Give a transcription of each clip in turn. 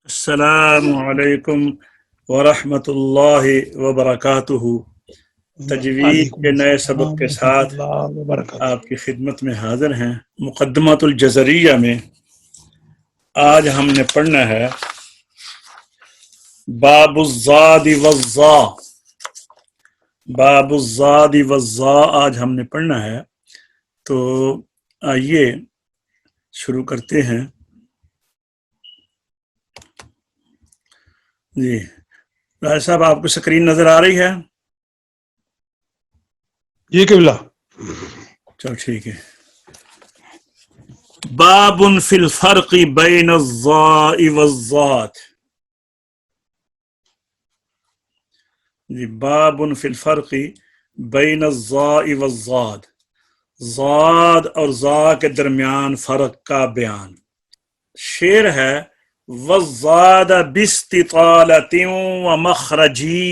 السلام علیکم ورحمۃ اللہ وبرکاتہ۔ تجوید وعلیکم کے نئے السلام سبق کے ورحمۃ ساتھ اللہ وبرکاتہ۔ آپ کی خدمت میں حاضر ہیں۔ مقدمۃ الجزریہ میں آج ہم نے پڑھنا ہے باب الزاد والظا۔ باب الزاد والظا آج ہم نے پڑھنا ہے، تو آئیے شروع کرتے ہیں۔ جی راج صاحب، آپ کو اسکرین نظر آ رہی ہے؟ جی قبلہ۔ چلو ٹھیک ہے۔ باب فی الفرق بین الظاء والضاد۔ جی باب فی الفرق بین الظاء والضاد، ضاد اور ظا کے درمیان فرق کا بیان۔ شعر ہے والضاد باستطالۃ ومخرجی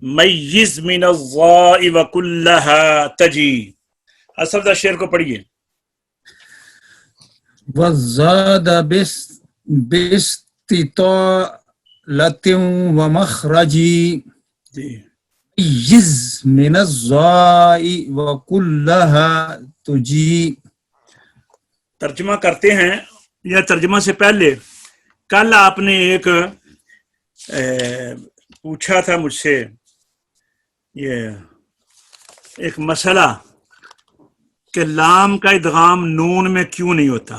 میز من الظاء وکلها تجی۔ اصل شعر کو پڑھیے۔ وزاد باستطالة ومخرجی جی میز من الظاء وكلها تجی۔ ترجمہ کرتے ہیں، یا ترجمہ سے پہلے کل آپ نے ایک پوچھا تھا مجھ سے یہ ایک مسئلہ کہ لام کا ادغام نون میں کیوں نہیں ہوتا۔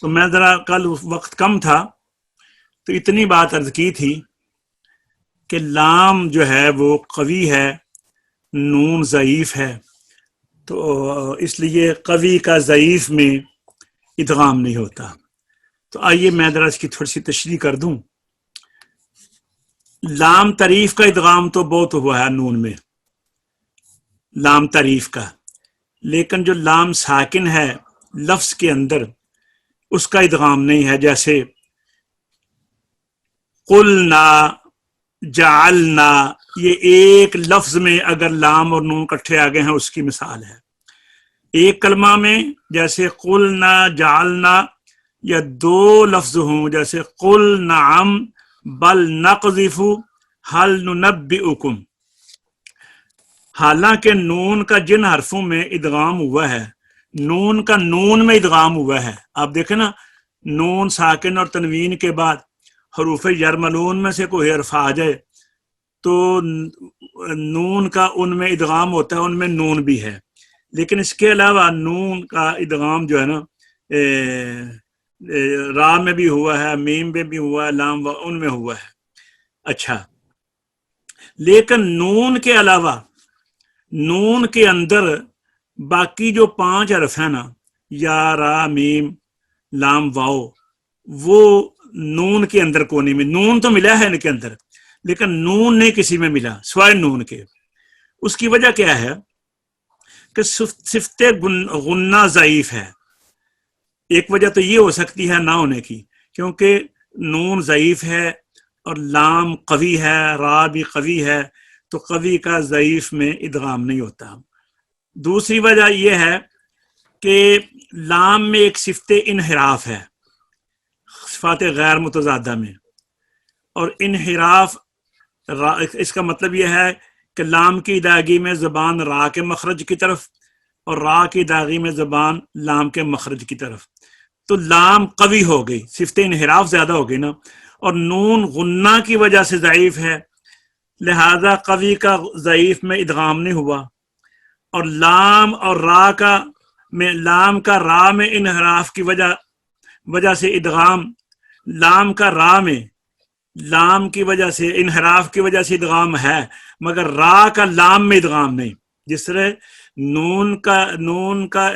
تو میں ذرا کل وقت کم تھا تو اتنی بات عرض کی تھی کہ لام جو ہے وہ قوی ہے، نون ضعیف ہے، تو اس لیے قوی کا ضعیف میں ادغام نہیں ہوتا۔ تو آئیے میں ذرا اس کی تھوڑی سی تشریح کر دوں۔ لام تعریف کا ادغام تو بہت ہوا ہے نون میں، لام تعریف کا، لیکن جو لام ساکن ہے لفظ کے اندر اس کا ادغام نہیں ہے۔ جیسے قلنا، جعلنا، یہ ایک لفظ میں اگر لام اور نون کٹھے آ گئے ہیں اس کی مثال ہے۔ ایک کلمہ میں جیسے قلنا جعلنا، یا دو لفظ ہوں جیسے قل نعم بل نقذف هل ننبئکم، حالانکہ نون کا جن حرفوں میں ادغام ہوا ہے، نون کا نون میں ادغام ہوا ہے۔ آپ دیکھیں نا، نون ساکن اور تنوین کے بعد حروف یرملون میں سے کوئی حرف آ جائے تو نون کا ان میں ادغام ہوتا ہے، ان میں نون بھی ہے، لیکن اس کے علاوہ نون کا ادغام جو ہے نا را میں بھی ہوا ہے، میم میں بھی ہوا ہے، لام ان میں ہوا ہے۔ اچھا، لیکن نون کے علاوہ نون کے اندر باقی جو 5 حرف ہیں نا، یا را میم لام واؤ، وہ نون کے اندر کونے میں، نون تو ملا ہے ان کے اندر لیکن نون نہیں کسی میں ملا سوائے نون کے۔ اس کی وجہ کیا ہے کہ صفت غنہ ضعیف ہے۔ ایک وجہ تو یہ ہو سکتی ہے نہ ہونے کی، کیونکہ نون ضعیف ہے اور لام قوی ہے، را بھی قوی ہے، تو قوی کا ضعیف میں ادغام نہیں ہوتا۔ دوسری وجہ یہ ہے کہ لام میں ایک صفت انحراف ہے صفات غیر متضادہ میں، اور انحراف اس کا مطلب یہ ہے کہ لام کی اداغی میں زبان را کے مخرج کی طرف اور را کی اداغی میں زبان لام کے مخرج کی طرف، تو لام قوی ہو گئی، صفت انحراف زیادہ ہو گئی نا، اور نون غنہ کی وجہ سے ضعیف ہے، لہذا قوی کا ضعیف میں ادغام نہیں ہوا، اور لام اور را کا میں لام کا را میں انحراف کی وجہ سے ادغام، لام کا را میں لام کی وجہ سے انحراف کی وجہ سے ادغام ہے، مگر را کا لام میں ادغام نہیں۔ جس طرح نون کا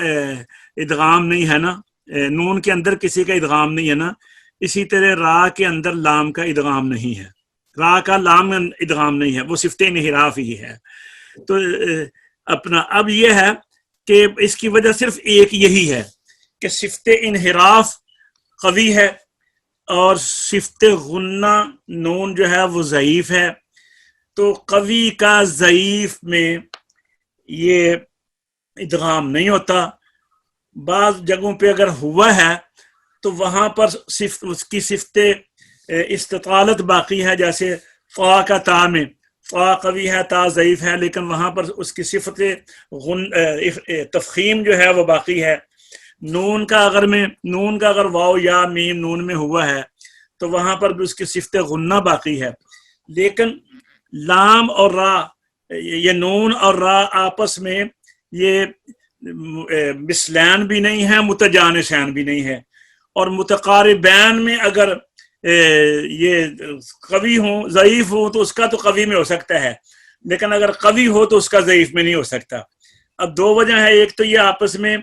ادغام نہیں ہے نا، نون کے اندر کسی کا ادغام نہیں ہے نا، اسی طرح را کے اندر لام کا ادغام نہیں ہے، را کا لام ادغام نہیں ہے، وہ صفت انحراف ہی ہے۔ تو اب یہ ہے کہ اس کی وجہ صرف ایک یہی ہے کہ صفت انحراف قوی ہے اور صفت غنہ نون جو ہے وہ ضعیف ہے، تو قوی کا ضعیف میں یہ ادغام نہیں ہوتا۔ بعض جگہوں پہ اگر ہوا ہے تو وہاں پر صرف اس کی صفت استطالت باقی ہے، جیسے فا کا تا میں فا قوی ہے تا ضعیف ہے، لیکن وہاں پر اس کی صفت تفخیم جو ہے وہ باقی ہے۔ نون کا اگر واو یا میم نون میں ہوا ہے تو وہاں پر بھی اس کی صفت غنہ باقی ہے، لیکن لام اور را، یہ نون اور را آپس میں یہ مثلین بھی نہیں ہے، متجانسین بھی نہیں ہے، اور متقاربین میں اگر یہ قوی ہوں ضعیف ہوں تو اس کا تو قوی میں ہو سکتا ہے، لیکن اگر قوی ہو تو اس کا ضعیف میں نہیں ہو سکتا۔ اب دو وجہ ہے، ایک تو یہ آپس میں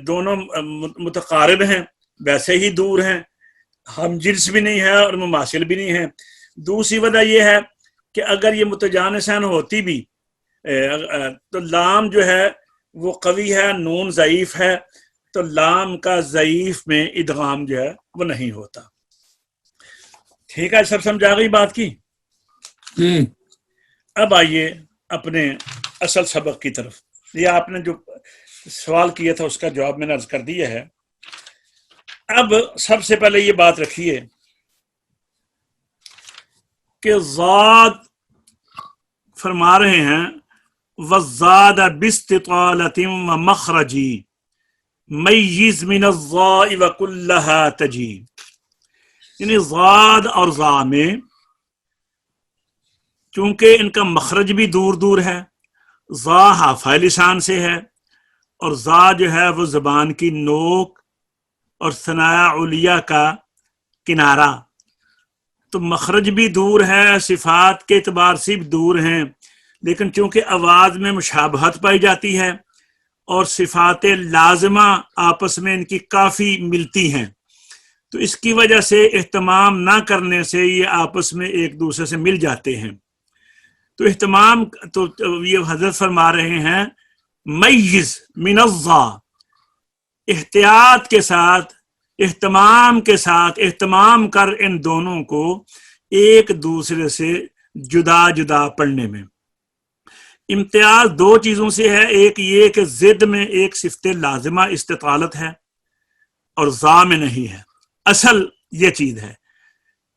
دونوں متقارب ہیں، ویسے ہی دور ہیں، ہم جنس بھی نہیں ہے اور مماثل بھی نہیں ہے۔ دوسری وجہ یہ ہے کہ اگر یہ متجانسین ہوتی بھی تو لام جو ہے وہ قوی ہے، نون ضعیف ہے، تو لام کا ضعیف میں ادغام جو ہے وہ نہیں ہوتا۔ ٹھیک ہے، سب سمجھا گئی بات کی؟ جی اب آئیے اپنے اصل سبق کی طرف۔ یہ آپ نے جو سوال کیا تھا اس کا جواب میں نے عرض کر دیا ہے۔ اب سب سے پہلے یہ بات رکھیے کہ ذات فرما رہے ہیں وَالزَّادَ بِاسْتِطَالَةٍ وَمَخْرَجِ مَيِّزْ مِنَ الظَّاءِ وَكُلَّهَا تَجِي، یعنی ضاد اور ظا میں چونکہ ان کا مخرج بھی دور دور ہے، ظا حافہ لسان سے ہے اور ظا جو ہے وہ زبان کی نوک اور ثنایا علیہ کا کنارہ، تو مخرج بھی دور ہے، صفات کے اعتبار سے بھی دور ہیں، لیکن چونکہ آواز میں مشابہت پائی جاتی ہے اور صفات لازمہ آپس میں ان کی کافی ملتی ہیں، تو اس کی وجہ سے اہتمام نہ کرنے سے یہ آپس میں ایک دوسرے سے مل جاتے ہیں۔ تو اہتمام تو یہ حضرت فرما رہے ہیں میز من الظا، احتیاط کے ساتھ اہتمام کر ان دونوں کو ایک دوسرے سے جدا جدا پڑھنے میں۔ امتیاز دو چیزوں سے ہے، ایک یہ کہ ضد میں ایک صفت لازمہ استطالت ہے اور ظا میں نہیں ہے، اصل یہ چیز ہے۔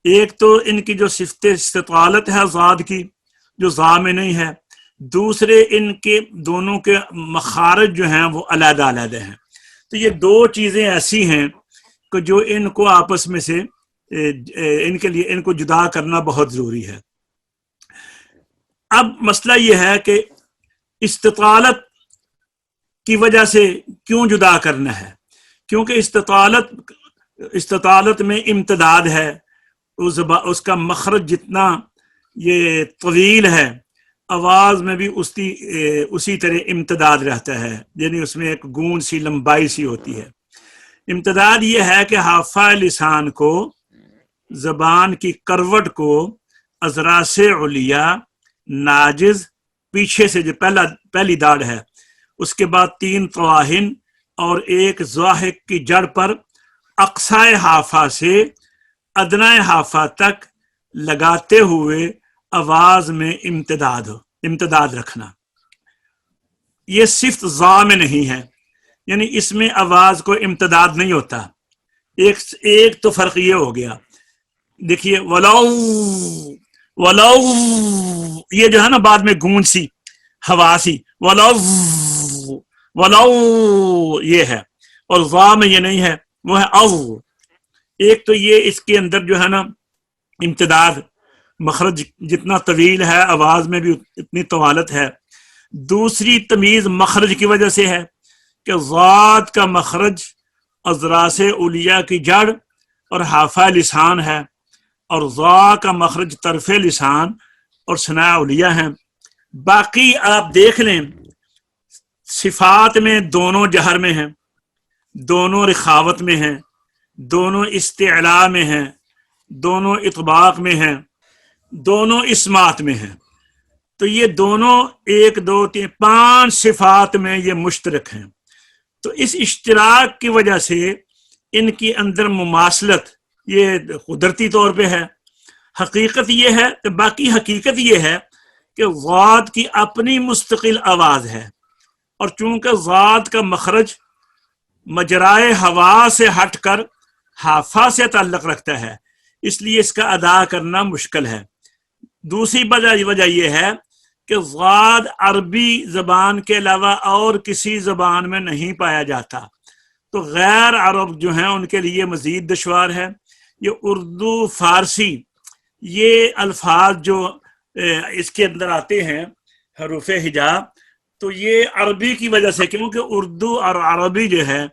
ایک تو ان کی جو صفت استطالت ہے ضاد کی جو ظا میں نہیں ہے، دوسرے ان کے دونوں کے مخارج جو ہیں وہ علیحدہ علیحدہ ہیں۔ تو یہ دو چیزیں ایسی ہیں کہ جو ان کو آپس میں سے ان کو جدا کرنا بہت ضروری ہے۔ اب مسئلہ یہ ہے کہ استطالت کی وجہ سے کیوں جدا کرنا ہے؟ کیونکہ استطالت میں امتداد ہے، اس کا مخرج جتنا یہ طویل ہے آواز میں بھی اسی طرح امتداد رہتا ہے، یعنی اس میں ایک گونج سی لمبائی سی ہوتی ہے۔ امتداد یہ ہے کہ حافہ لسان کو، زبان کی کروٹ کو اذراس علیہ، ناجز پیچھے سے جو پہلی داڑھ ہے، اس کے بعد 3 طواہن اور ایک ضاحک کی جڑ پر اقصائے حافہ سے ادنائے حافہ تک لگاتے ہوئے آواز میں امتداد رکھنا، یہ صفت ظا میں نہیں ہے، یعنی اس میں آواز کو امتداد نہیں ہوتا۔ ایک تو فرق یہ ہو گیا، دیکھیے ولو یہ جو ہے نا بعد میں گونج سی ہوا سی، ولو یہ ہے، اور ظا میں یہ نہیں ہے، وہ ہے او۔ ایک تو یہ اس کے اندر جو ہے نا امتداد، مخرج جتنا طویل ہے آواز میں بھی اتنی طوالت ہے۔ دوسری تمیز مخرج کی وجہ سے ہے کہ ذات کا مخرج اذراس علیہ کی جڑ اور حافہ لسان ہے، اور ذا کا مخرج طرف لسان اور ثناء علیہ ہیں۔ باقی آپ دیکھ لیں صفات میں دونوں جہر میں ہیں، دونوں رخاوت میں ہیں، دونوں استعلاء میں ہیں، دونوں اطباق میں ہیں، دونوں اسمات میں ہیں۔ تو یہ دونوں 1 2 3 5 صفات میں یہ مشترک ہیں۔ تو اس اشتراک کی وجہ سے ان کی اندر مماثلت یہ قدرتی طور پہ ہے۔ حقیقت یہ ہے کہ باقی حقیقت یہ ہے کہ ذات کی اپنی مستقل آواز ہے، اور چونکہ ذات کا مخرج مجرائے ہوا سے ہٹ کر حافہ سے تعلق رکھتا ہے، اس لیے اس کا ادا کرنا مشکل ہے۔ دوسری وجہ یہ ہے کہ ضاد عربی زبان کے علاوہ اور کسی زبان میں نہیں پایا جاتا، تو غیر عرب جو ہیں ان کے لیے مزید دشوار ہے۔ یہ اردو فارسی یہ الفاظ جو اس کے اندر آتے ہیں حروف ہجا، تو یہ عربی کی وجہ سے، کیونکہ اردو اور عربی جو ہے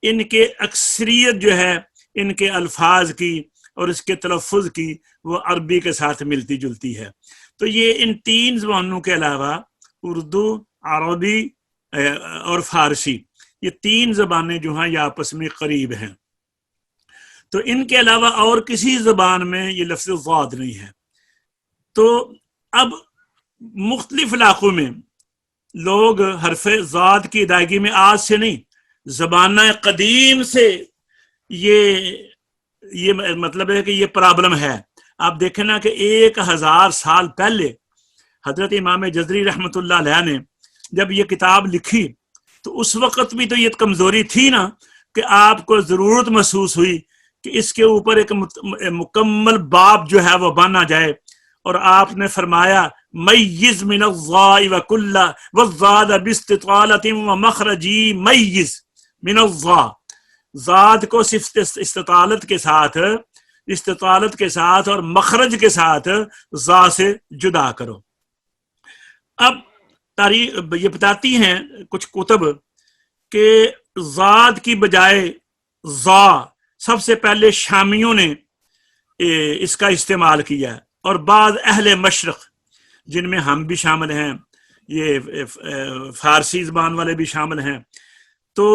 ان کے اکثریت جو ہے ان کے الفاظ کی اور اس کے تلفظ کی وہ عربی کے ساتھ ملتی جلتی ہے۔ تو یہ ان تین زبانوں کے علاوہ اردو، عربی اور فارسی، یہ تین زبانیں جو ہیں یہ آپس میں قریب ہیں، تو ان کے علاوہ اور کسی زبان میں یہ لفظ ضاد نہیں ہے۔ تو اب مختلف علاقوں میں لوگ حرف ضاد کی ادائیگی میں آج سے نہیں، زبانہ قدیم سے یہ مطلب ہے کہ یہ پرابلم ہے۔ آپ دیکھیں نا کہ 1000 سال پہلے حضرت امام جزری رحمۃ اللہ علیہ نے جب یہ کتاب لکھی تو اس وقت بھی تو یہ کمزوری تھی نا کہ آپ کو ضرورت محسوس ہوئی کہ اس کے اوپر ایک مکمل باب جو ہے وہ بنا جائے، اور آپ نے فرمایا میز من الضاء وکل والضاد باستطالۃ ومخرجی میز من الضاء، ضاد کو صرف استطالت کے ساتھ اور مخرج کے ساتھ ضا سے جدا کرو۔ اب تاریخ یہ بتاتی ہیں کچھ کتب کہ ضاد کی بجائے ضا سب سے پہلے شامیوں نے اس کا استعمال کیا، اور بعض اہل مشرق جن میں ہم بھی شامل ہیں، یہ فارسی زبان والے بھی شامل ہیں، تو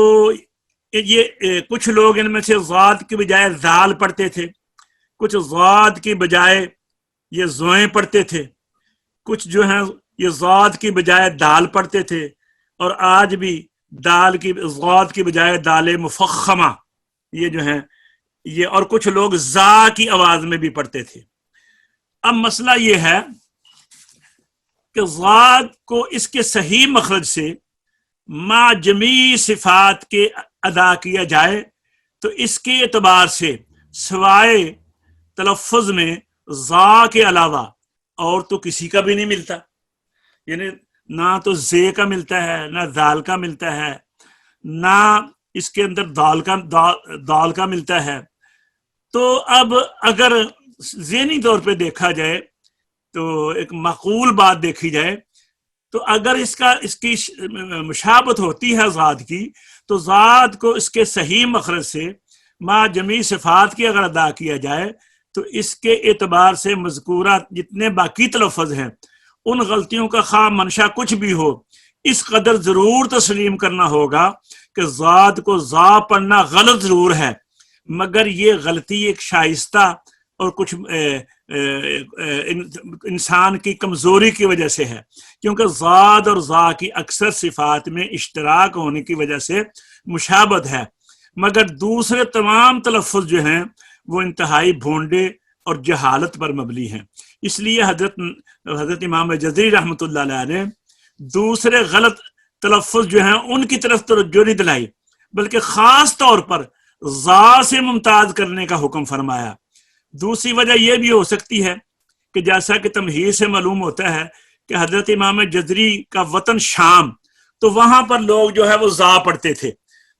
یہ کچھ لوگ ان میں سے ضاد کی بجائے ذال پڑھتے تھے، کچھ ضاد کی بجائے یہ زوئیں پڑھتے تھے، کچھ جو ہیں یہ ضاد کی بجائے دال پڑھتے تھے، اور آج بھی ضاد کی بجائے دال مفخمہ یہ جو ہیں یہ، اور کچھ لوگ زا کی آواز میں بھی پڑھتے تھے۔ اب مسئلہ یہ ہے کہ ضاد کو اس کے صحیح مخرج سے مع جمیع صفات کے ادا کیا جائے تو اس کے اعتبار سے سوائے تلفظ میں ضا کے علاوہ اور تو کسی کا بھی نہیں ملتا، یعنی نہ تو زے کا ملتا ہے، نہ دال کا ملتا ہے، نہ اس کے اندر دال کا ملتا ہے۔ تو اب اگر ذہنی طور پہ دیکھا جائے تو ایک معقول بات دیکھی جائے تو اگر اس کی مشابہت ہوتی ہے ضاد کی، تو ضاد کو اس کے صحیح مخرج سے مع جمیع صفات کی اگر ادا کیا جائے تو اس کے اعتبار سے مذکورہ جتنے باقی تلفظ ہیں ان غلطیوں کا خواہ منشا کچھ بھی ہو، اس قدر ضرور تسلیم کرنا ہوگا کہ ضاد کو ضا پڑھنا غلط ضرور ہے، مگر یہ غلطی ایک شائستہ اور کچھ انسان کی کمزوری کی وجہ سے ہے، کیونکہ ضاد اور ضا کی اکثر صفات میں اشتراک ہونے کی وجہ سے مشابہت ہے، مگر دوسرے تمام تلفظ جو ہیں وہ انتہائی بھونڈے اور جہالت پر مبنی ہیں۔ اس لیے حضرت امام جزری رحمۃ اللہ علیہ نے دوسرے غلط تلفظ جو ہیں ان کی طرف توجہ نہیں دلائی، بلکہ خاص طور پر ضا سے ممتاز کرنے کا حکم فرمایا۔ دوسری وجہ یہ بھی ہو سکتی ہے کہ جیسا کہ تمہید سے معلوم ہوتا ہے کہ حضرت امام جزری کا وطن شام، تو وہاں پر لوگ جو ہے وہ ضا پڑھتے تھے،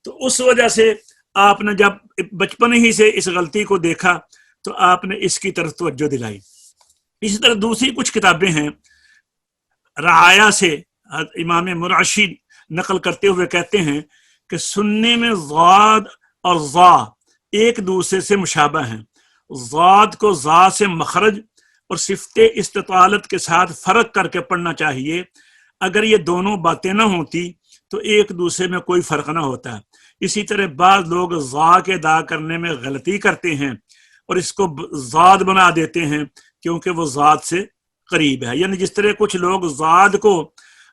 تو اس وجہ سے آپ نے جب بچپن ہی سے اس غلطی کو دیکھا تو آپ نے اس کی طرف توجہ دلائی۔ اسی طرح دوسری کچھ کتابیں ہیں، رعایا سے امام مرعشی نقل کرتے ہوئے کہتے ہیں کہ سننے میں ضاد اور ضا ایک دوسرے سے مشابہ ہیں، ضاد کو ضا سے مخرج اور صفت استطالت کے ساتھ فرق کر کے پڑھنا چاہیے، اگر یہ دونوں باتیں نہ ہوتی تو ایک دوسرے میں کوئی فرق نہ ہوتا۔ اسی طرح بعض لوگ ضا کے ادا کرنے میں غلطی کرتے ہیں اور اس کو ضاد بنا دیتے ہیں کیونکہ وہ ضاد سے قریب ہے، یعنی جس طرح کچھ لوگ ضاد کو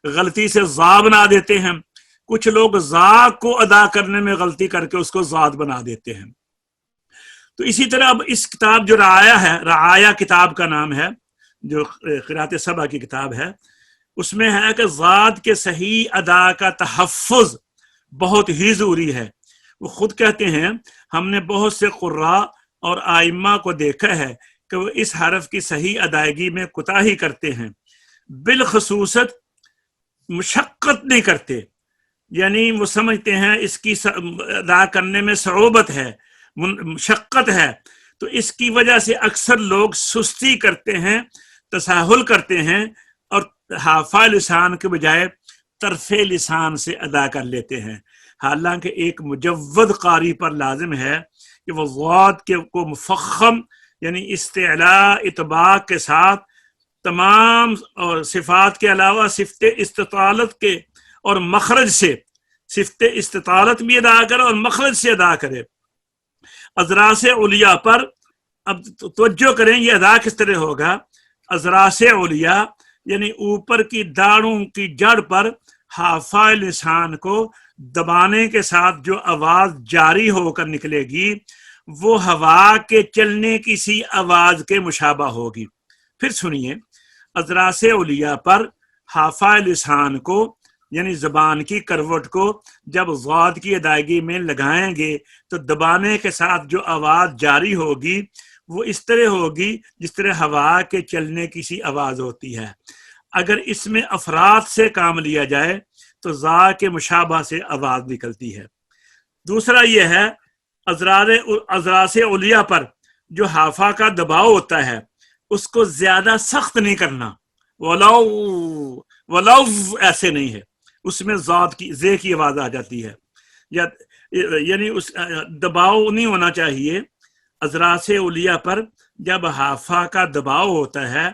غلطی سے ضا بنا دیتے ہیں، کچھ لوگ ضا کو ادا کرنے میں غلطی کر کے اس کو ضاد بنا دیتے ہیں۔ تو اسی طرح اب اس کتاب جو رعایا ہے، رعایا کتاب کا نام ہے جو قراءت سبع کی کتاب ہے، اس میں ہے کہ ضاد کے صحیح ادا کا تحفظ بہت ہی ضروری ہے۔ وہ خود کہتے ہیں ہم نے بہت سے قراء اور آئمہ کو دیکھا ہے کہ وہ اس حرف کی صحیح ادائیگی میں کوتاہی کرتے ہیں، بالخصوص مشقت نہیں کرتے، یعنی وہ سمجھتے ہیں اس کی ادا کرنے میں صعوبت ہے، مشقت ہے، تو اس کی وجہ سے اکثر لوگ سستی کرتے ہیں، تساہل کرتے ہیں اور حافظ لسان کے بجائے طرف لسان سے ادا کر لیتے ہیں، حالانکہ ایک مجود قاری پر لازم ہے کہ وہ ضاد کو مفخم یعنی استعلاء اطباق کے ساتھ تمام اور صفات کے علاوہ صفت استطالت کے اور مخرج سے صفت استطالت بھی ادا کرے اور مخرج سے ادا کرے۔ اذراس علیہ پر اب توجہ کریں، یہ ادا کس طرح ہوگا؟ اذراس علیہ یعنی اوپر کی داڑھوں کی جڑ پر حافظ لسان کو دبانے کے ساتھ جو آواز جاری ہو کر نکلے گی وہ ہوا کے چلنے کی سی آواز کے مشابہ ہوگی۔ پھر سنیے، اذراس علیہ پر حافظ لسان کو یعنی زبان کی کروٹ کو جب ضاد کی ادائیگی میں لگائیں گے تو دبانے کے ساتھ جو آواز جاری ہوگی وہ اس طرح ہوگی جس طرح ہوا کے چلنے کی سی آواز ہوتی ہے۔ اگر اس میں افراد سے کام لیا جائے تو ذا کے مشابہ سے آواز نکلتی ہے۔ دوسرا یہ ہے، اذراس علیہ پر جو حافظ کا دباؤ ہوتا ہے اس کو زیادہ سخت نہیں کرنا، ولو ایسے نہیں ہے، اس میں ذات کی زے کی آواز آ جاتی ہے، یعنی اس دباؤ نہیں ہونا چاہیے۔ اذراس علیہ پر جب حافظ کا دباؤ ہوتا ہے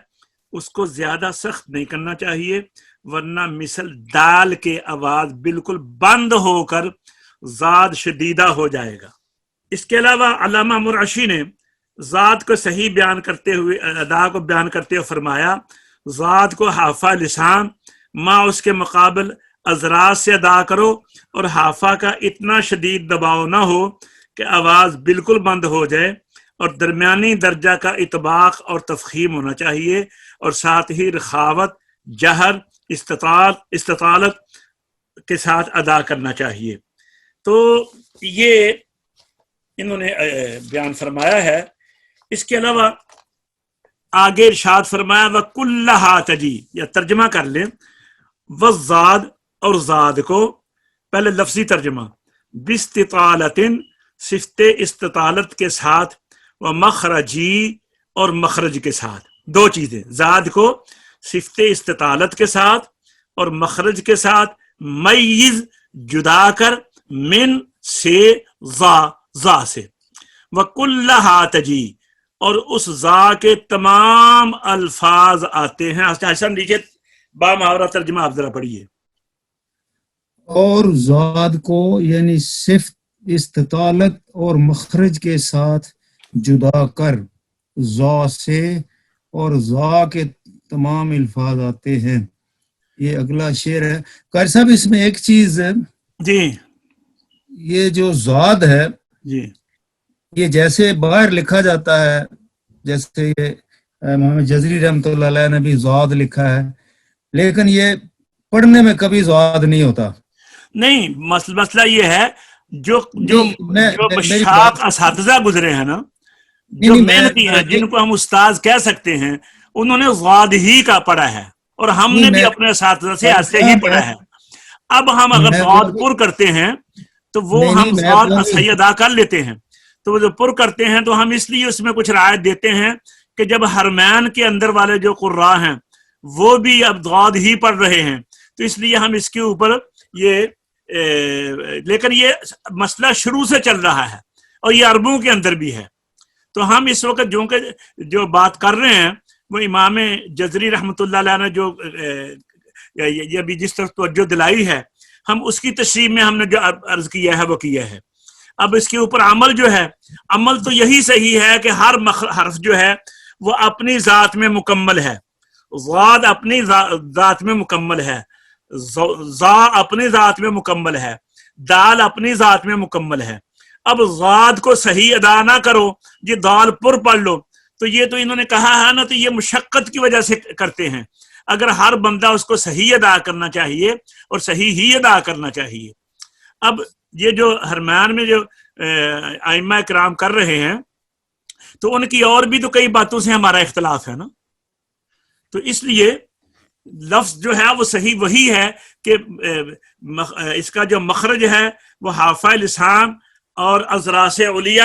اس کو زیادہ سخت نہیں کرنا چاہیے، ورنہ مثل دال کے آواز بالکل بند ہو کر ذات شدیدہ ہو جائے گا۔ اس کے علاوہ علامہ مرعشی نے ذات کو صحیح بیان کرتے ہوئے ادا کو بیان کرتے ہوئے فرمایا، ذات کو حافظ لسان ماں اس کے مقابل اذراس سے ادا کرو اور حافظ کا اتنا شدید دباؤ نہ ہو کہ آواز بالکل بند ہو جائے، اور درمیانی درجہ کا اطباق اور تفخیم ہونا چاہیے، اور ساتھ ہی رخاوت، جہر، استطالت کے ساتھ ادا کرنا چاہیے۔ تو یہ انہوں نے بیان فرمایا ہے۔ اس کے علاوہ آگے ارشاد فرمایا وَكُلَّهَا تَجِي، یا ترجمہ کر لیں، وَالزَّاد اور زاد کو پہلے لفظی ترجمہ، بِاسْتِطَالَةٍ صفت استطالت کے ساتھ، وَمَخْرَجِي اور مخرج کے ساتھ، دو چیزیں، زاد کو صفت استطالت کے ساتھ اور مخرج کے ساتھ، میز جدا کر، من سے، ذا سے، وَكُلَّهَا تَجِي اور اس ذا کے تمام الفاظ آتے ہیں۔ حسن لیجیے با محاورہ ترجمہ آپ ذرا پڑھیے۔ اور ذات کو یعنی صفت استطالت اور مخرج کے ساتھ جدا کر، ذا سے اور ذا کے تمام الفاظ آتے ہیں۔ یہ اگلا شعر ہے۔ قاری صاحب اس میں ایک چیز ہے، جی یہ جو ذات ہے جی یہ جیسے باہر لکھا جاتا ہے، جیسے یہ محمد جزری رحمۃ اللہ علیہ نے بھی ذات لکھا ہے، لیکن یہ پڑھنے میں کبھی ذات نہیں ہوتا۔ نہیں، مسئلہ یہ ہے جو میری مشاق اساتذہ گزرے ہیں نا، جو محنتی ہیں، جن کو ہم استاذ کہہ سکتے ہیں، انہوں نے ضاد ہی کا پڑھا ہے، اور ہم نے بھی اپنے اساتذہ سے ایسے ہی پڑھا ہے۔ اب ہم اگر ضاد پر کرتے ہیں تو وہ ہم ضاد صحیح ادا کر لیتے ہیں، تو وہ جو پر کرتے ہیں تو ہم اس لیے اس میں کچھ رعایت دیتے ہیں کہ جب حرمین کے اندر والے جو قراء ہیں وہ بھی اب ضاد ہی پڑھ رہے ہیں، تو اس لیے ہم اس کے اوپر یہ لیکن یہ مسئلہ شروع سے چل رہا ہے اور یہ عربوں کے اندر بھی ہے، تو ہم اس وقت جو بات کر رہے ہیں وہ امام جزری رحمۃ اللہ علیہ نے جو یہ بھی جس طرح توجہ دلائی ہے، ہم اس کی تشریح میں ہم نے جو عرض کیا ہے وہ کیا ہے۔ اب اس کے اوپر عمل جو ہے، عمل تو یہی صحیح ہے کہ ہر حرف جو ہے وہ اپنی ذات میں مکمل ہے، ضاد اپنی ذات میں مکمل ہے، ذا اپنی ذات میں مکمل ہے، دال اپنی ذات میں مکمل ہے۔ اب ذات کو صحیح ادا نہ کرو، یہ دال پر پڑھ لو، تو یہ تو انہوں نے کہا ہے نا، تو یہ مشقت کی وجہ سے کرتے ہیں۔ اگر ہر بندہ اس کو صحیح ادا کرنا چاہیے اور صحیح ہی ادا کرنا چاہیے۔ اب یہ جو حرمان میں جو ائمہ کرام کر رہے ہیں تو ان کی اور بھی تو کئی باتوں سے ہمارا اختلاف ہے نا. تو اس لیے لفظ جو ہے وہ صحیح وہی ہے کہ اس کا جو مخرج ہے وہ حافہ لسان اور اذراس علیہ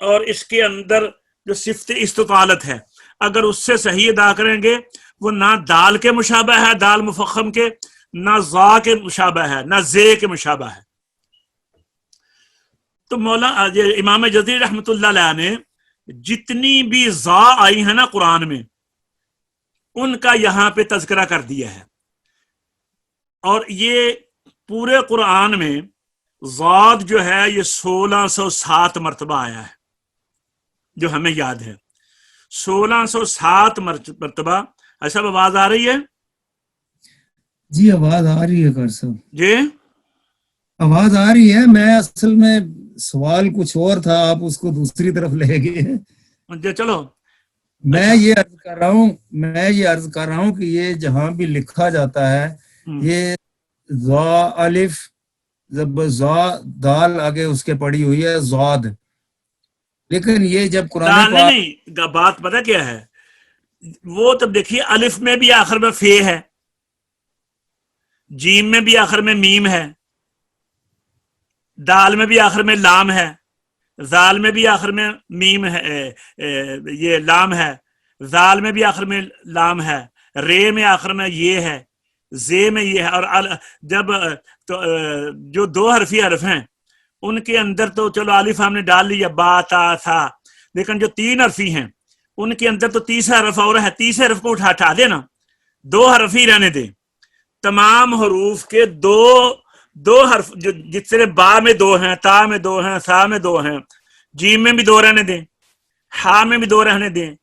اور اس کے اندر جو صفت استطالت ہے اگر اس سے صحیح ادا کریں گے وہ نہ دال کے مشابہ ہے دال مفخم کے، نہ ذا کے مشابہ ہے، نہ زے کے مشابہ ہے. تو امام جزری رحمۃ اللہ علیہ نے جتنی بھی ذا آئی ہے نا قرآن میں ان کا یہاں پہ تذکرہ کر دیا ہے. اور یہ پورے قرآن میں ذات جو ہے یہ 1607 مرتبہ آیا ہے جو ہمیں یاد ہے. 1607 مرتبہ. ایسا آواز آ رہی ہے؟ جی آواز آ رہی ہے کر صاحب. جی آواز آ رہی ہے. میں اصل میں سوال کچھ اور تھا، آپ اس کو دوسری طرف لے گئے. جی چلو. میں یہ عرض کر رہا ہوں کہ یہ جہاں بھی لکھا جاتا ہے یہ ذا الف جب ذا دال آگے اس کے پڑی ہوئی ہے زاد، لیکن یہ جب قرآن نہیں بات پتہ کیا ہے وہ تب دیکھیے الف میں بھی آخر میں فے ہے، جیم میں بھی آخر میں میم ہے، دال میں بھی آخر میں لام ہے، زال میں بھی آخر میں میم ہے، یہ لام ہے، زال میں بھی آخر میں لام ہے، رے میں آخر میں یہ ہے، زے میں یہ ہے. اور جب تو جو 2 حرفی حرف ہیں ان کے اندر تو چلو الف ہم نے ڈال لیا با تا تھا، لیکن جو 3 حرفی ہیں ان کے اندر تو تیسرا حرف اور ہے، تیسرے حرف کو اٹھا دینا، 2 حرف ہی رہنے دیں. تمام حروف کے دو حرف جس طرح با میں 2 ہیں، تا میں 2 ہیں، سا میں 2 ہیں، جیم میں بھی 2 رہنے دیں، ہا میں بھی 2 رہنے دیں،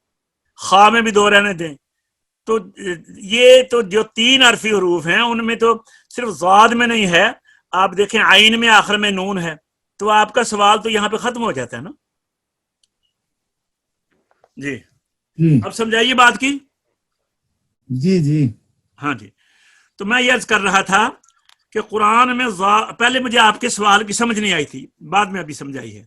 خا میں بھی 2 رہنے دیں. تو یہ تو جو 3 حرفی حروف ہیں ان میں تو صرف ضاد میں نہیں ہے، آپ دیکھیں عین میں آخر میں نون ہے، تو آپ کا سوال تو یہاں پہ ختم ہو جاتا ہے نا. جی اب سمجھائیے بات کی. جی ہاں جی. تو میں یہ عرض کر رہا تھا کہ قرآن میں پہلے مجھے آپ کے سوال کی سمجھ نہیں آئی تھی، بعد میں ابھی سمجھائی ہے.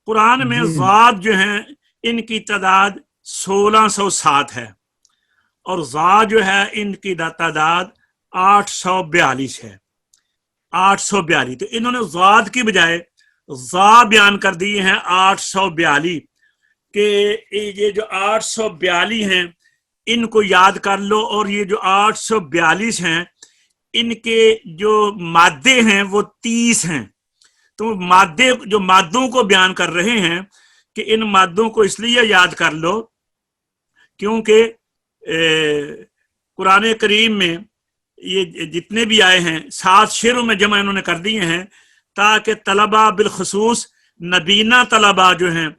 قرآن میں ذات جو ہیں ان کی تعداد 1607 ہے اور ذا جو ہے ان کی تعداد 842 ہے. 842. تو انہوں نے ذات کی بجائے ذا بیان کر دیے ہیں 842 کہ یہ جو 842 ہیں ان کو یاد کر لو، اور یہ جو 842 ہیں ان کے جو مادے ہیں وہ 30 ہیں. تو مادوں کو بیان کر رہے ہیں کہ ان مادوں کو اس لیے یاد کر لو کیونکہ قرآن کریم میں یہ جتنے بھی آئے ہیں 7 شعروں میں جمع انہوں نے کر دیے ہیں تاکہ طلبہ بالخصوص نبینہ طلبہ جو ہیں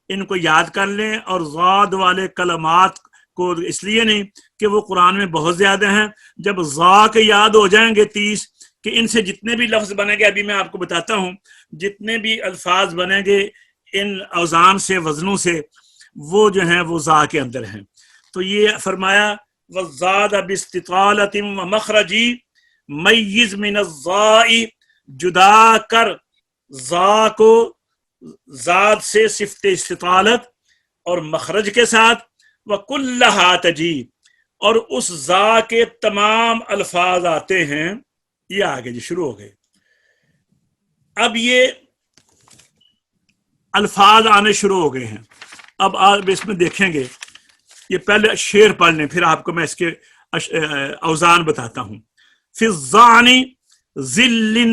ان کو یاد کر لیں. اور ضاد والے کلمات کو اس لیے نہیں کہ وہ قرآن میں بہت زیادہ ہیں، جب ضا کے یاد ہو جائیں گے 30 کہ ان سے جتنے بھی لفظ بنے گے، ابھی میں آپ کو بتاتا ہوں جتنے بھی الفاظ بنے گے ان اوزان سے وزنوں سے وہ جو ہیں وہ ضا کے اندر ہیں. تو یہ فرمایا وَالزَّادَ بِاسْتِطَالَةٍ وَمَخْرَجِ مَيِّزْ مِنَ الضَّاءِ، جدا کر ضا کو ذات سے صفت استطالت اور مخرج کے ساتھ، وَكُلَّهَا تَجِي، اور اس ذا کے تمام الفاظ آتے ہیں. یہ آگے جی شروع ہو گئے. اب یہ الفاظ آنے شروع ہو گئے ہیں. اب آپ اس میں دیکھیں گے، یہ پہلے شعر پڑھ لیں پھر آپ کو میں اس کے اوزان بتاتا ہوں. فی الظانی ذلی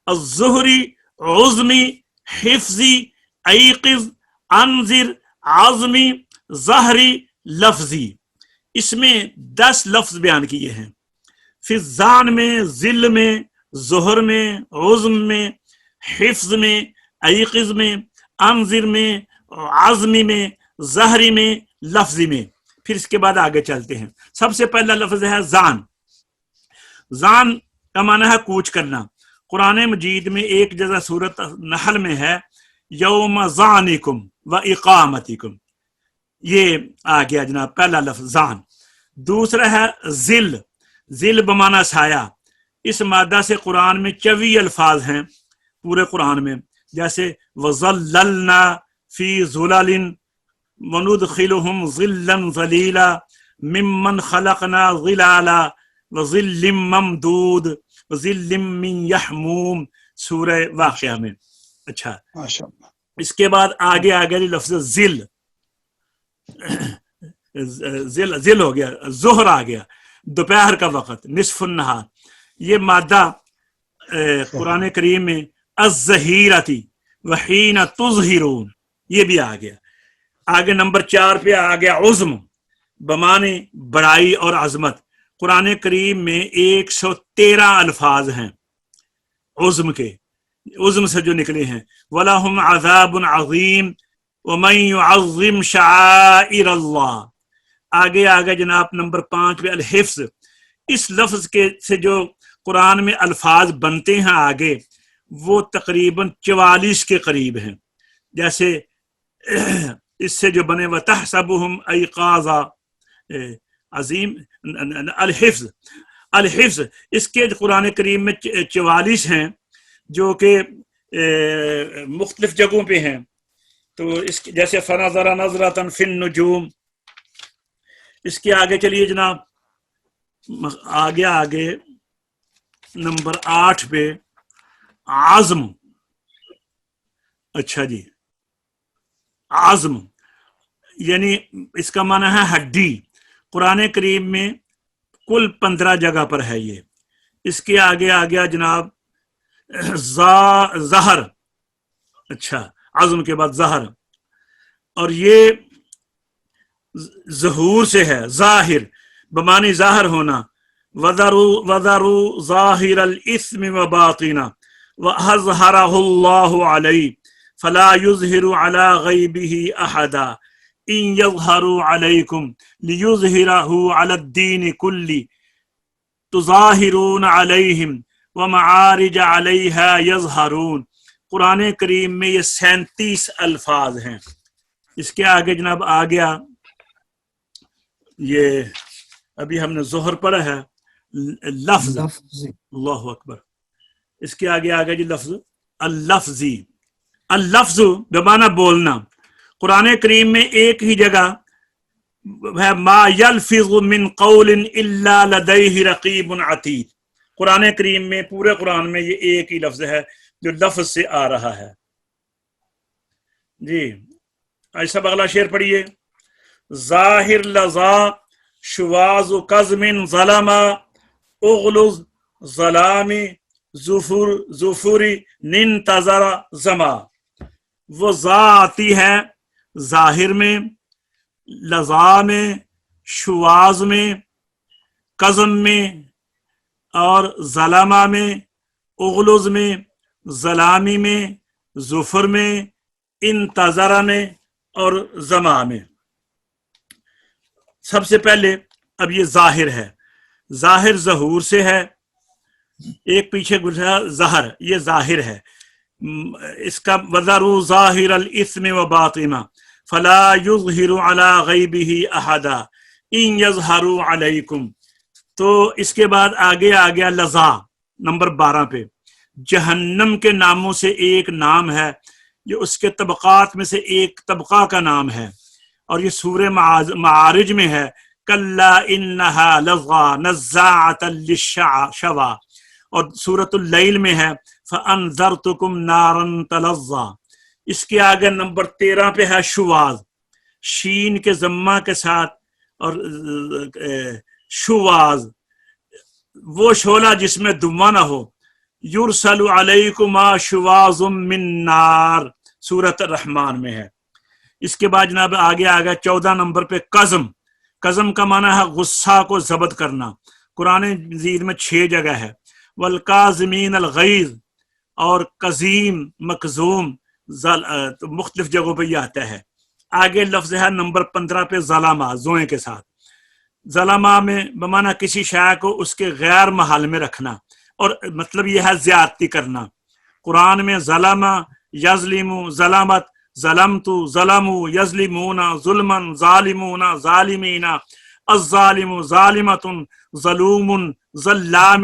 الظہری عظمی حفظی ایقظ انذر عظمی ظہری لفظی. اس میں 10 لفظ بیان کیے ہیں. فی الظان میں، ذل میں، ظہر میں، عظم میں، حفظ میں، ایقظ میں، انذر میں، عظمی میں، ظہری میں، لفظی میں. پھر اس کے بعد آگے چلتے ہیں. سب سے پہلا لفظ ہے زان. زان کا معنی ہے کوچ کرنا. قرآن مجید میں ایک جگہ سورۃ نحل میں ہے یوم ظانکم و اقامتکم، یہ آ گیا جناب پہلا لفظ زان. دوسرا ہے ذل. ذل بمعنی سایہ، اس مادہ سے قرآن میں 24 الفاظ ہیں پورے قرآن میں، جیسے وَظَلَّلْنَا فِي ظُلَلٍ وَنُدْخِلُهُمْ ظِلًّا ظَلِيلًا مِمَّنْ خَلَقْنَا ظِلَالًا وَظِلٍّ مَمْدُودٍ وَظِلٍّ مِّن يَحْمُومٍ، سورہ واقعہ میں۔ اچھا، ماشاءاللہ۔ اس کے بعد آگے لفظ ذل، ذل ہو گیا، ظہر آ گیا، دوپہر کا وقت، نصف النہار۔ یہ مادہ قرآن کریم میں الظہیرتی وحین تظہرون یہ بھی آ گیا۔ آگے نمبر 4 پہ آ گیا عظم، بمانے بڑائی اور عظمت۔ قرآن کریم میں 113 الفاظ ہیں عظم کے، عظم سے جو نکلے ہیں۔ وَلَهُمْ عَذَابٌ عَظِيمٌ وَمَن يُعَظِّمْ شَعَائِرَ اللَّهِ۔ آگے جناب نمبر 5 پہ الحفظ، اس لفظ کے سے جو قرآن میں الفاظ بنتے ہیں آگے وہ تقریباً 44 کے قریب ہیں، جیسے اس سے جو بنے وَتَحْسَبُهُمْ أَيْقَاظًا، عظیم الحفظ اس کے قرآن کریم میں 44 ہیں جو کہ مختلف جگہوں پہ ہیں۔ تو اس جیسے فَنَظَرَ نَظْرَةً فِي النُّجُومِ۔ اس کے آگے چلیے جناب، آگے نمبر 8 پہ عزم۔ اچھا جی، عزم یعنی اس کا معنی ہے ہڈی۔ قرآن کریم میں کل 15 جگہ پر ہے یہ۔ اس کے آگے آ گیا جناب ظہر، اچھا عزم کے بعد ظہر، اور یہ ظہور سے ہے، ظاہر بمعنی ظاہر ہونا۔ وَذَرُوا ظَاهِرَ الْإِثْمِ وَبَاطِنَهُ وَأَظْهَرَهُ اللَّهُ عَلَيْهِ فَلَا يُظْهِرُ عَلَى غَيْبِهِ أَحَدًا إِن يَظْهَرُوا عَلَيْكُمْ لِيُظْهِرَهُ عَلَى الدِّينِ كُلِّهِ تُظَاهِرُونَ عَلَيْهِمْ وَمَعَارِجَ عَلَيْهَا يَظْهَرُونَ۔ قرآن کریم میں یہ 37 الفاظ ہیں۔ اس کے آگے جناب آ گیا، یہ ابھی ہم نے ظہر پڑھا ہے، لفظ، اللہ اکبر۔ اس کے آگے آ گیا جی لفظ اللفظی، اللفظ بمعنی بولنا۔ قرآن کریم میں ایک ہی جگہ ہے ما یلفظ من قول الا لدیہ رقیب عتید۔ قرآن کریم میں پورے قرآن میں یہ ایک ہی لفظ ہے جو لفظ سے آ رہا ہے جی۔ ایسا اگلا شعر پڑھیے، ظاہر لظا شواز قزم ظلما اغلظ ظلام ظفری ننتظر زما۔ وہ ذا آتی ہے ظاہر میں، لظا میں، شواز میں، قزم میں اور ظلمہ میں، اغلظ میں، ظلامی میں، ظفر میں، انتظر میں اور زما میں۔ سب سے پہلے اب یہ ظاہر ہے، ظاہر ظہور سے ہے، ایک پیچھے گزرا ظہر، یہ ظاہر ہے۔ اس کا وَذَرُوا ظَاهِرَ الْإِثْمِ وَبَاطِنَهُ فَلَا يُظْهِرُ عَلَى غَيْبِهِ أَحَدًا إِن يَظْهَرُوا عَلَيْكُمْ۔ تو اس کے بعد آگے آ گیا لظا نمبر 12 پہ۔ جہنم کے ناموں سے ایک نام ہے، جو اس کے طبقات میں سے ایک طبقہ کا نام ہے، اور یہ سورہ معارج میں ہے، کلا انہا لظا نزاعۃ للشوی، اور سورۃ اللیل میں ہے فانذرتکم نارا تلظی۔ اس کے آگے نمبر 13 پہ ہے شواذ، شین کے ضمہ کے ساتھ، اور شواذ وہ شعلہ جس میں دھواں نہ ہو۔ یرسل علیکما شواذ من نار، سورۃ الرحمن میں ہے۔ اس کے بعد جناب آگے آ گیا 14 نمبر پہ قزم۔ قزم کا معنی ہے غصہ کو ضبط کرنا۔ قرآن مجید میں 6 جگہ ہے، والکاظمین الغیظ اور قزیم، مکظوم، مختلف جگہوں پہ یہ آتا ہے۔ آگے لفظ ہے نمبر 15 پہ ظلمہ، زوئیں کے ساتھ۔ ظلمہ میں بمعنی کسی شے کو اس کے غیر محل میں رکھنا، اور مطلب یہ ہے زیادتی کرنا۔ قرآن میں ظلمہ، یظلم، ظلمت، ظلمت، ظلموا، یظلمون، ظلما، ظالمون، ظالمین، الظالم، ظالمۃ، ظلوم، ظلام،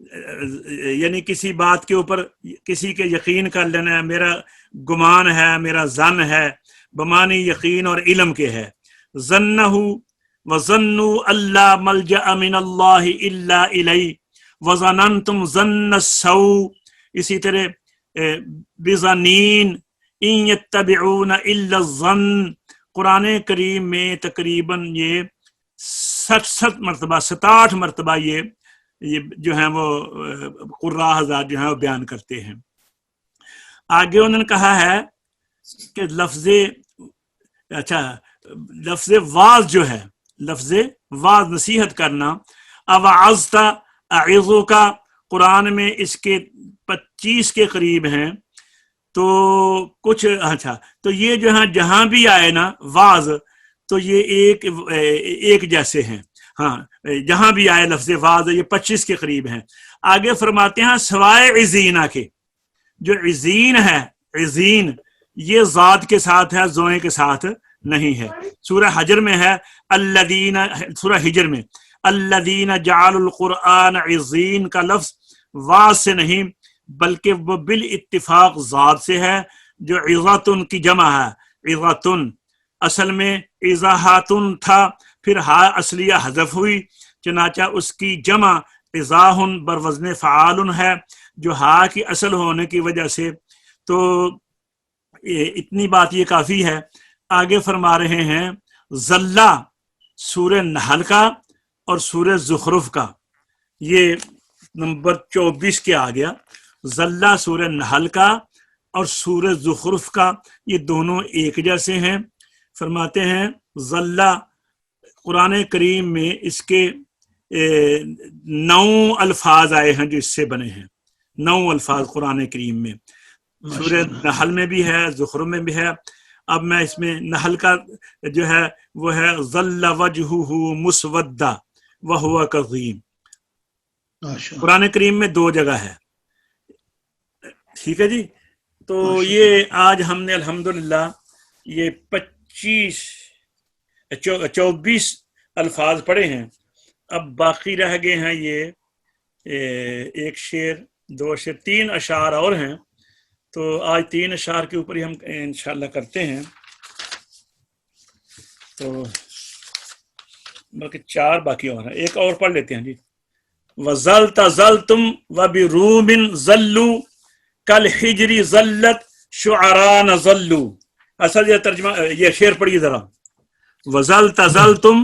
یعنی کسی بات کے اوپر کسی کے یقین کر لینا ہے، میرا گمان ہے، میرا ظن ہے، بمانی یقین اور علم کے ہے. ظنہ وظنوا اللہ ملجأ من اللہ الا الیہ وظننتم ظن السوء. اسی طرح بظنین ان یتبعون الا الظن. قرآن کریم میں تقریباً یہ 67 مرتبہ 67 مرتبہ یہ جو ہیں وہ قراء حضرات جو ہیں وہ بیان کرتے ہیں. آگے انہوں نے کہا ہے کہ لفظ واز جو ہے، لفظ واز نصیحت کرنا، اوعظت اعظک، قرآن میں اس کے 25 کے قریب ہیں. تو کچھ تو یہ جو ہے جہاں بھی آئے نا واز تو یہ ایک جیسے ہیں. ہاں جہاں بھی آئے لفظ واز یہ 25 کے قریب ہیں. آگے فرماتے ہیں سوائے عزینہ کے. جو عزین ہے، عزین یہ ذات کے ساتھ ہے، زوئیں کے ساتھ نہیں ہے. سورہ حجر میں ہے الذین، سورہ حجر میں الذین جعلوا القرآن عزین کا لفظ واز سے نہیں بلکہ وہ بالاتفاق ذات سے ہے، جو عظتن کی جمع ہے. عظتن اصل میں عظاہاتن تھا، پھر ہا اصلیہ حذف ہوئی، چنانچہ اس کی جمع عظاہن بروزن فعال ہے، جو ہا کی اصل ہونے کی وجہ سے. تو اتنی بات یہ کافی ہے. آگے فرما رہے ہیں ذلہ سورہ نحل کا اور سورہ زخرف کا، یہ نمبر 24 کے آ گیا. ذلہ سورہ نحل کا اور سورہ زخرف کا یہ دونوں ایک جیسے ہیں. فرماتے ہیں ذلہ قرآن کریم میں اس کے 9 الفاظ آئے ہیں جو اس سے بنے ہیں. 9 الفاظ قرآن کریم میں، سورہ نحل میں بھی ہے، زخرف میں بھی ہے. اب میں اس میں نحل کا جو ہے وہ ہے ظل وجہہ مسودہ وہو کظیم. قرآن کریم میں 2 جگہ ہے. ٹھیک ہے جی. تو یہ آج ہم نے الحمدللہ یہ 24 الفاظ پڑھے ہیں. اب باقی رہ گئے ہیں یہ 1 شعر 2 شعر 3 اشعار اور ہیں. تو آج 3 اشعار کے اوپر ہی ہم انشاءاللہ کرتے ہیں. تو بلکہ 4 باقی اور ہیں، ایک اور پڑھ لیتے ہیں جی. وَزَلْتَ زَلْتُمْ وَبِرُومٍ زَلُّوا كَالْحِجْرِ زَلَّتْ شُعَرَانَ زَلُّوا. اصل یہ ترجمہ یہ شعر پڑھیے ذرا. وَزَلْتَ زَلْتُمْ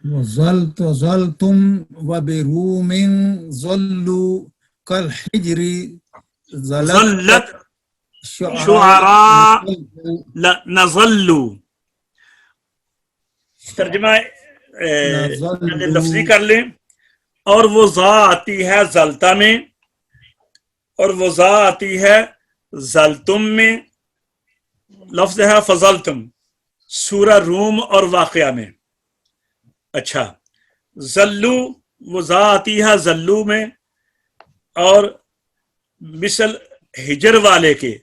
وَزَلْتَ زَلْتُمْ وَبِرُومٍ زَلُّوا كَالْحِجْرِ زَلَّتْ شُعَرَاء نَزَلُّوا. ترجمہ لفظی کر لیں. اور وہ زا آتی ہے زلتا میں اور وہ زا آتی ہے زلتم میں. لفظ ہے فضلتم سورہ روم اور واقعہ میں. اچھا زلو وہ زا آتی ہے زلو میں، اور مثل ہجر والے کے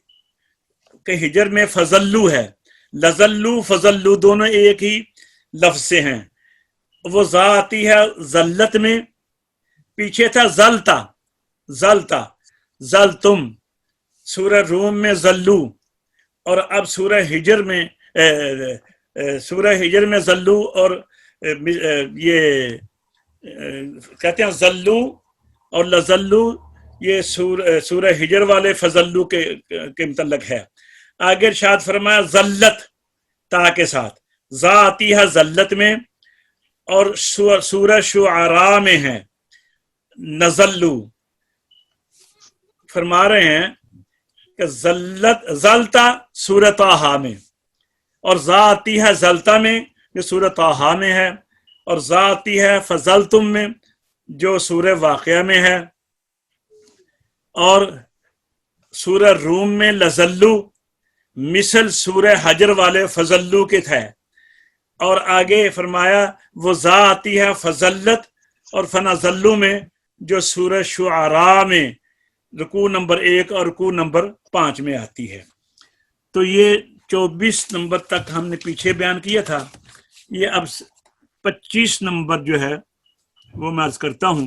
کہ ہجر میں فضلو ہے، لزلو فضلو دونوں ایک ہی لفظ سے ہیں. وہ زا آتی ہے زلت میں، پیچھے تھا زلتا زلتا زلتم. سورہ روم میں زلو، اور اب سورہ ہجر میں زلو، اور یہ کہتے ہیں زلو اور لزلو یہ سورہ ہجر والے فضلو کے متعلق ہے. آگے ارشاد فرمایا زلت تا کے ساتھ، زا آتی ہے زلت میں اور سورہ شعراء میں ہے نزلو. فرما رہے ہیں کہ زلتا سورہ طٰہٰ میں، اور زا آتی ہے زلتا میں جو سورہ طٰہٰ میں ہے، اور زا آتی ہے فضلتم میں جو سورہ واقعہ میں ہے، اور سورہ روم میں لزلو مثل سورہ حجر والے فضلو کے تھے. اور آگے فرمایا وہ زا آتی ہے فضلت اور فنزلو میں جو سورہ شعراء میں رکوع نمبر 1 اور رکوع نمبر 5 میں آتی ہے. تو یہ 24 نمبر تک ہم نے پیچھے بیان کیا تھا. یہ اب 25 نمبر جو ہے وہ میں عرض کرتا ہوں.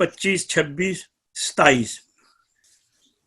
25, 26, 27।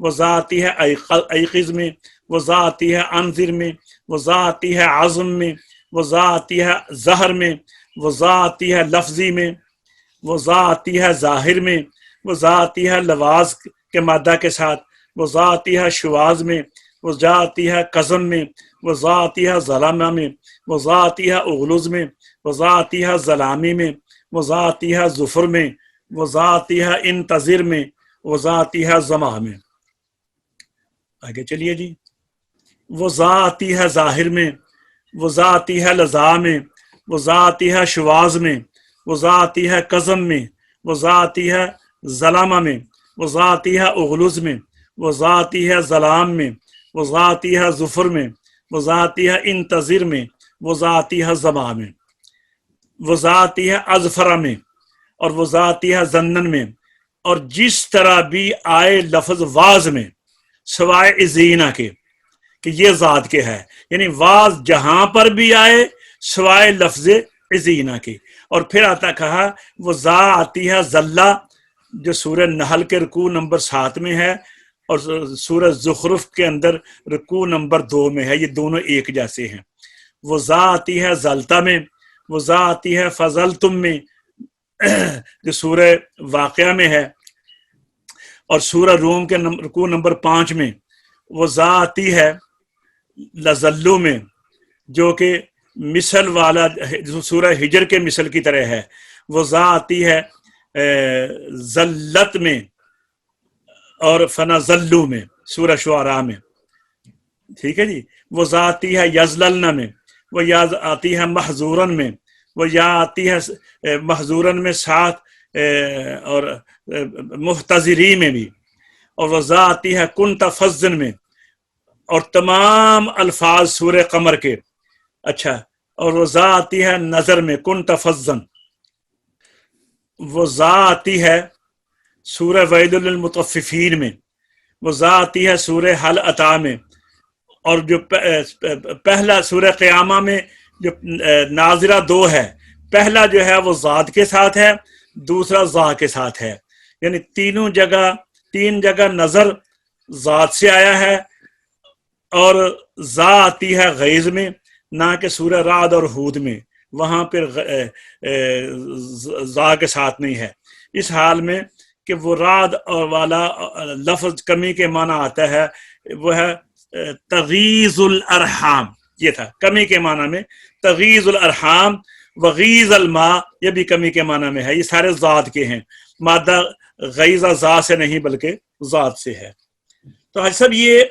وہ ذا آتی ہے ایقظ میں، وہ ذا آتی ہے انذر میں، وہ ذا آتی ہے عزم میں، وہ ذا آتی ہے زہر میں، وہ ذا آتی ہے لفظی میں، وہ ذا آتی ہے ظاہر میں، وہ ذا آتی ہے لواز کے مادہ کے ساتھ، وہ ذا آتی ہے شواز میں، وہ ذا آتی ہے قزم میں، وہ ذا آتی ہے ظلامہ میں، وہ ذا آتی ہے اغلظ میں، وہ ذا آتی ہے ظلامی میں، وہ ذا آتی ہے ظفر میں، وہ ذا آتی ہے انتظر میں، وہ ذا آتی ہے زما میں۔ آگے چلیے جی، وہ ذا آتی ہے ظاہر میں، وہ ذا آتی ہے لزا میں، وہ ذا آتی ہے شواز میں، وہ ذا آتی ہے قزم میں، وہ ذا آتی ہے ظلامہ میں، وہ ذا آتی ہے اغلظ میں، وہ ذا آتی ہے ظلام میں، وہ ذا آتی ہے ظفر میں، وہ ذا آتی ہے انتظر میں، وہ ذا آتی ہے زما میں، وہ ذا آتی ہے ازفرا میں، اور وہ ذا آتی ہے زنن میں۔ اور جس طرح بھی آئے لفظ واز میں سوائے ازینہ کے کہ یہ ذات کے ہے، یعنی واز جہاں پر بھی آئے سوائے لفظ ازینہ کے۔ اور پھر آتا کہا وہ ذا آتی ہے ذلہ، جو سورہ نحل کے رکوع نمبر 7 میں ہے، اور سورہ زخرف کے اندر رکوع نمبر 2 میں ہے، یہ دونوں ایک جیسے ہیں۔ وہ ذا آتی ہے ذلتا میں، وہ ذا آتی ہے فضلتم میں جو سورہ واقعہ میں ہے، اور سورہ روم کے رکوع نمبر 5 میں وہ ذا آتی ہے لزلو میں، جو کہ مثل والا سورہ ہجر کے مثل کی طرح ہے۔ وہ ذا آتی ہے ذلت میں اور فنزلو میں سورہ شعراء میں، ٹھیک ہے جی۔ وہ ذا آتی ہے یزللن میں، وہ یا آتی ہے محظورن میں، وہ یا آتی ہے محظورن میں ساتھ اور محتضری میں بھی، اور وہ ذا آتی ہے کنت فظن میں، اور تمام الفاظ سورہ قمر کے۔ اچھا، اور وہ ذا آتی ہے نظر میں کنت فظن، وہ ذا آتی ہے سورہ ویل للمطففین میں، وہ ذا آتی ہے سورہ حل عطا میں، اور جو پہلا سورہ قیامہ میں جو ناظرہ 2 ہے، پہلا جو ہے وہ ذات کے ساتھ ہے، دوسرا ذا کے ساتھ ہے، یعنی تین جگہ نظر ذات سے آیا ہے، اور ذا آتی ہے غیظ میں، نہ کہ سورہ رعد اور ہود میں، وہاں پھر ذا کے ساتھ نہیں ہے۔ اس حال میں کہ وہ رعد والا لفظ کمی کے معنی آتا ہے، وہ ہے تغیظ الارحام، یہ تھا کمی کے معنی میں، تغیظ الارحام وغیظ الماء، یہ بھی کمی کے معنی میں ہے۔ یہ سارے ذات کے ہیں، مادہ غیظہ ذا سے نہیں بلکہ ذات سے ہے۔ تو حاجی صاحب یہ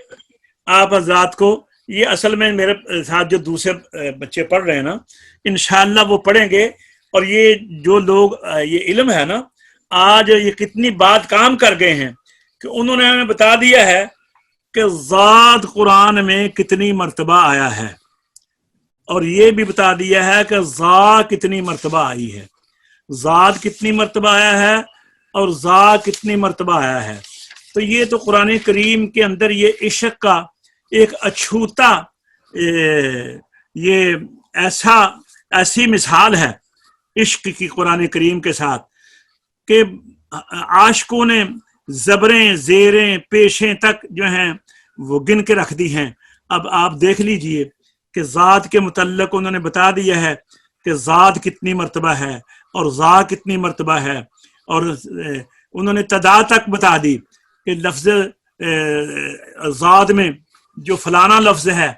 آپ حضرات کو، یہ اصل میں میرے ساتھ جو دوسرے بچے پڑھ رہے ہیں نا، انشاءاللہ وہ پڑھیں گے، اور یہ جو لوگ یہ علم ہے نا، آج یہ کتنی بات کام کر گئے ہیں کہ انہوں نے ہمیں بتا دیا ہے کہ ذات قرآن میں کتنی مرتبہ آیا ہے، اور یہ بھی بتا دیا ہے کہ ذا کتنی مرتبہ آئی ہے، ذات کتنی مرتبہ آیا ہے اور ذا کتنی مرتبہ آیا ہے۔ تو یہ تو قرآن کریم کے اندر یہ عشق کا ایک اچھوتا یہ ایسی مثال ہے عشق کی قرآن کریم کے ساتھ کہ عاشقوں نے زبریں زیریں پیشیں تک جو ہیں وہ گن کے رکھ دی ہیں۔ اب آپ دیکھ لیجئے کہ ذات کے متعلق انہوں نے بتا دیا ہے کہ ذات کتنی مرتبہ ہے اور ذا کتنی مرتبہ ہے، اور انہوں نے تعداد تک بتا دی کہ لفظ ذات میں جو فلانا لفظ ہے،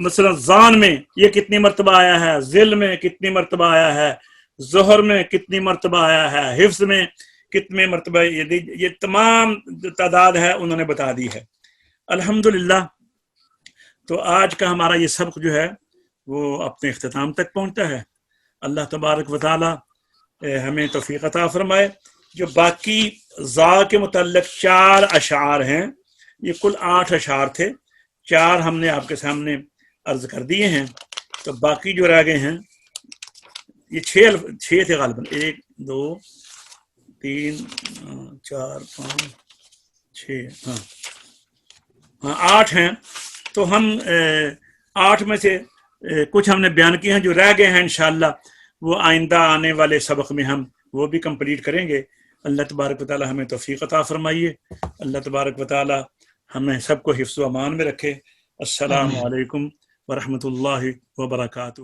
مثلا زان میں یہ کتنی مرتبہ آیا ہے، ذل میں کتنی مرتبہ آیا ہے، ظہر میں کتنی مرتبہ آیا ہے، حفظ میں کتنے مرتبہ، یہ تمام تعداد ہے انہوں نے بتا دی ہے۔ الحمدللہ، تو آج کا ہمارا یہ سبق جو ہے وہ اپنے اختتام تک پہنچتا ہے۔ اللہ تبارک و تعالی ہمیں توفیق عطا فرمائے۔ جو باقی ذا کے متعلق 4 اشعار ہیں، یہ کل 8 اشعار تھے، 4 ہم نے آپ کے سامنے عرض کر دیے ہیں، تو باقی جو رہ گئے ہیں یہ 6 تھے غالباً، 1 2 3 4 5 6 ہاں 8 ہیں۔ تو ہم 8 میں سے کچھ ہم نے بیان کیے ہیں، جو رہ گئے ہیں انشاءاللہ وہ آئندہ آنے والے سبق میں ہم وہ بھی کمپلیٹ کریں گے۔ اللہ تبارک و تعالی ہمیں توفیق عطا فرمائیے، اللہ تبارک و تعالی ہمیں سب کو حفظ و امان میں رکھے۔ السلام علیکم ورحمۃ اللہ وبرکاتہ۔